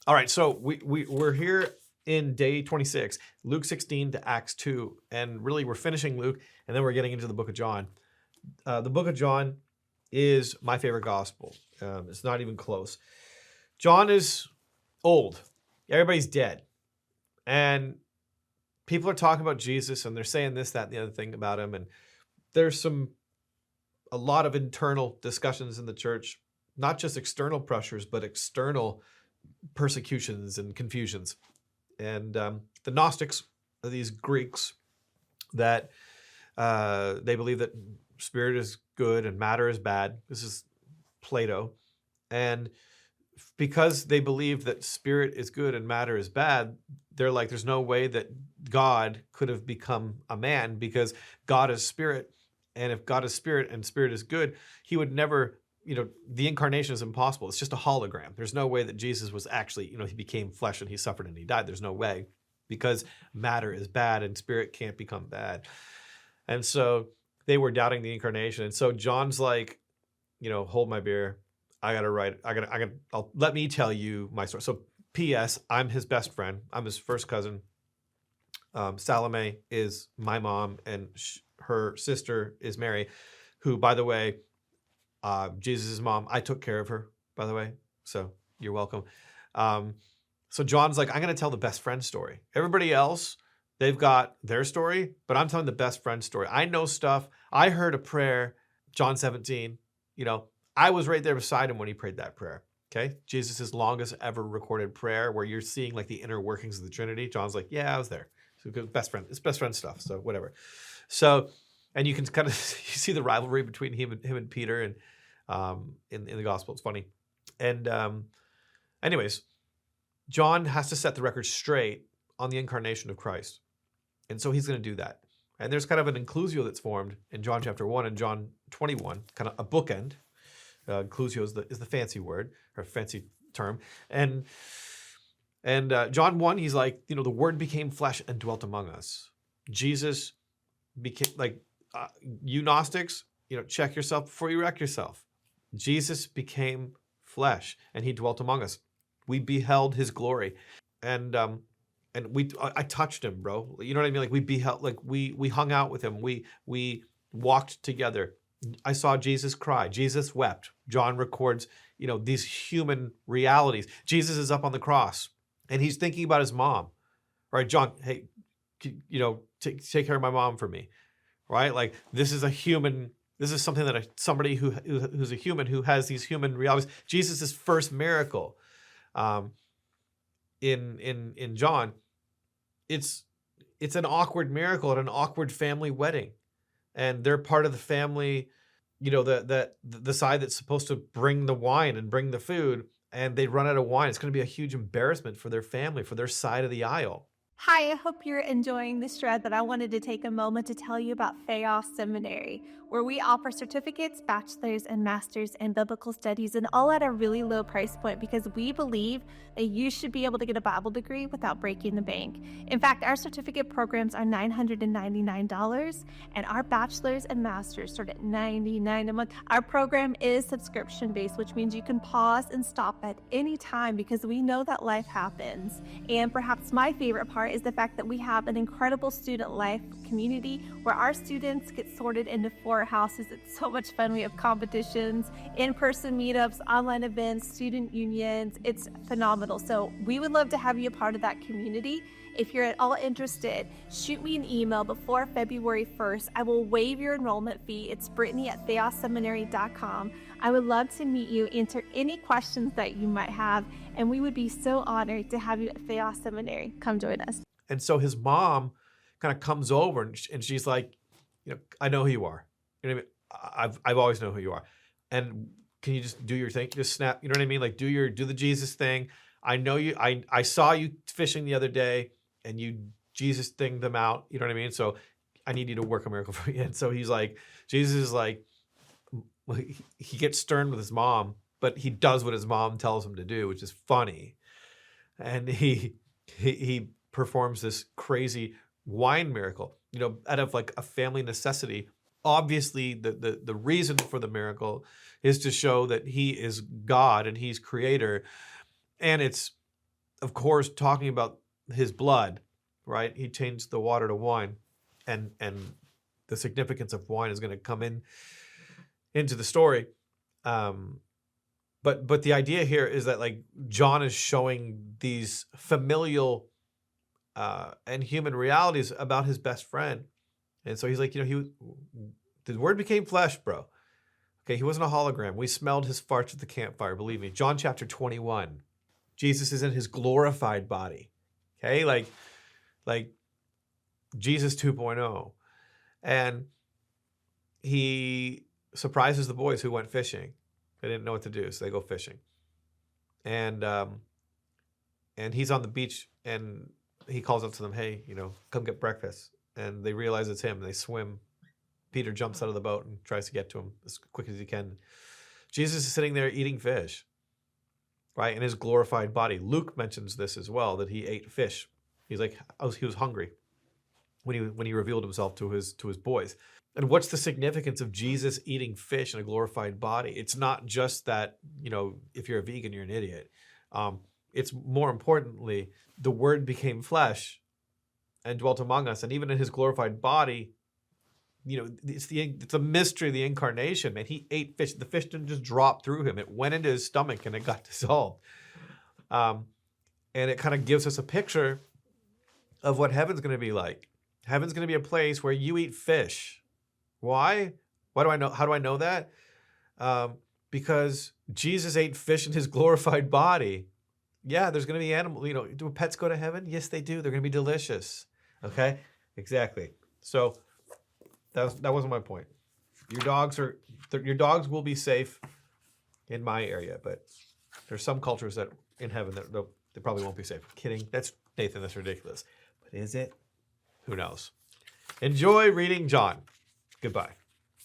All right, so we're here in day 26, Luke 16 to Acts 2, and really we're finishing Luke, and then we're getting into the book of John. The book of John is my favorite gospel. It's not even close. John is old. Everybody's dead. And people are talking about Jesus, and they're saying this, that, and the other thing about him, and there's a lot of internal discussions in the church, not just external pressures, but external persecutions and confusions. And the Gnostics are these Greeks that they believe that spirit is good and matter is bad. This is Plato. And because they believe that spirit is good and matter is bad, they're like, there's no way that God could have become a man, because God is spirit. And if God is spirit and spirit is good, he would never, the incarnation is impossible. It's just a hologram. There's no way that Jesus was actually, he became flesh and he suffered and he died. There's no way, because matter is bad and spirit can't become bad. And so they were doubting the incarnation. And so John's like, hold my beer. Let me tell you my story. So P.S., I'm his best friend. I'm his first cousin. Salome is my mom, and her sister is Mary, who, by the way, Jesus' mom, I took care of her, by the way. So you're welcome. So John's like, I'm going to tell the best friend story. Everybody else, they've got their story, but I'm telling the best friend story. I know stuff. I heard a prayer, John 17, I was right there beside him when he prayed that prayer. Okay. Jesus' longest ever recorded prayer, where you're seeing like the inner workings of the Trinity. John's like, yeah, I was there. So best friend, it's best friend stuff. So whatever. So, and you can kind of see the rivalry between him and Peter, and in the gospel. It's funny. And anyways, John has to set the record straight on the incarnation of Christ. And so he's going to do that. And there's kind of an inclusio that's formed in John chapter 1 and John 21, kind of a bookend. Inclusio is the fancy word, or fancy term. And John 1, he's like, the word became flesh and dwelt among us. Jesus became, like, you Gnostics, check yourself before you wreck yourself. Jesus became flesh and he dwelt among us. We beheld his glory. And I touched him, bro. You know what I mean? Like, we beheld, like we hung out with him. We walked together. I saw Jesus cry. Jesus wept. John records, these human realities. Jesus is up on the cross and he's thinking about his mom. Right, John, hey, take care of my mom for me. Right? Like, this is something that somebody who's a human, who has these human realities. Jesus' first miracle in John, it's an awkward miracle at an awkward family wedding. And they're part of the family, the side that's supposed to bring the wine and bring the food, and they run out of wine. It's going to be a huge embarrassment for their family, for their side of the aisle. Hi, I hope you're enjoying this thread, but I wanted to take a moment to tell you about Theos Seminary, where we offer certificates, bachelor's, and master's in biblical studies, and all at a really low price point, because we believe that you should be able to get a Bible degree without breaking the bank. In fact, our certificate programs are $999, and our bachelor's and master's start at $99 a month. Our program is subscription-based, which means you can pause and stop at any time, because we know that life happens. And perhaps my favorite part is the fact that we have an incredible student life community where our students get sorted into 4 houses. It's so much fun. We have competitions, in-person meetups, online events, student unions. It's phenomenal. So we would love to have you a part of that community. If you're at all interested, shoot me an email before February 1st. I will waive your enrollment fee. It's Brittany@theosseminary.com. I would love to meet you, answer any questions that you might have, and we would be so honored to have you at Theos Seminary. Come join us. And so his mom kind of comes over and she's like, I know who you are. You know what I mean? I've always known who you are. And can you just do your thing? Just snap, you know what I mean? Like, do the Jesus thing. I know you, I saw you fishing the other day and you Jesus thinged them out. You know what I mean? So I need you to work a miracle for me. And so he's like, Jesus is like, he gets stern with his mom, but he does what his mom tells him to do, which is funny. And he performs this crazy wine miracle, out of like a family necessity. Obviously, the reason for the miracle is to show that he is God and he's creator. And it's of course, talking about his blood, right? He changed the water to wine, and the significance of wine is going to come into the story. But the idea here is that like John is showing these familial and human realities about his best friend, and so he's like, the word became flesh, bro. Okay, he wasn't a hologram. We smelled his farts at the campfire. Believe me. John chapter 21. Jesus is in his glorified body. Okay, like Jesus 2.0, and he surprises the boys who went fishing. They didn't know what to do, so they go fishing. And he's on the beach, and he calls up to them, hey, come get breakfast. And they realize it's him. They swim. Peter jumps out of the boat and tries to get to him as quick as he can. Jesus is sitting there eating fish, right, in his glorified body. Luke mentions this as well, that he ate fish. He's like, he was hungry when he revealed himself to his boys. And what's the significance of Jesus eating fish in a glorified body? It's not just that, if you're a vegan, you're an idiot. It's more importantly, the Word became flesh and dwelt among us. And even in his glorified body, it's a mystery of the incarnation, man. He ate fish. The fish didn't just drop through him. It went into his stomach and it got dissolved. And it kind of gives us a picture of what heaven's going to be like. Heaven's going to be a place where you eat fish. Why? Why do I know? How do I know that? Because Jesus ate fish in his glorified body. Yeah, there's going to be animals. Do pets go to heaven? Yes, they do. They're going to be delicious. Okay? Exactly. So that wasn't my point. Your dogs will be safe in my area, but there's some cultures that in heaven that they probably won't be safe. I'm kidding. That's Nathan. That's ridiculous. But is it? Who knows? Enjoy reading John. Goodbye.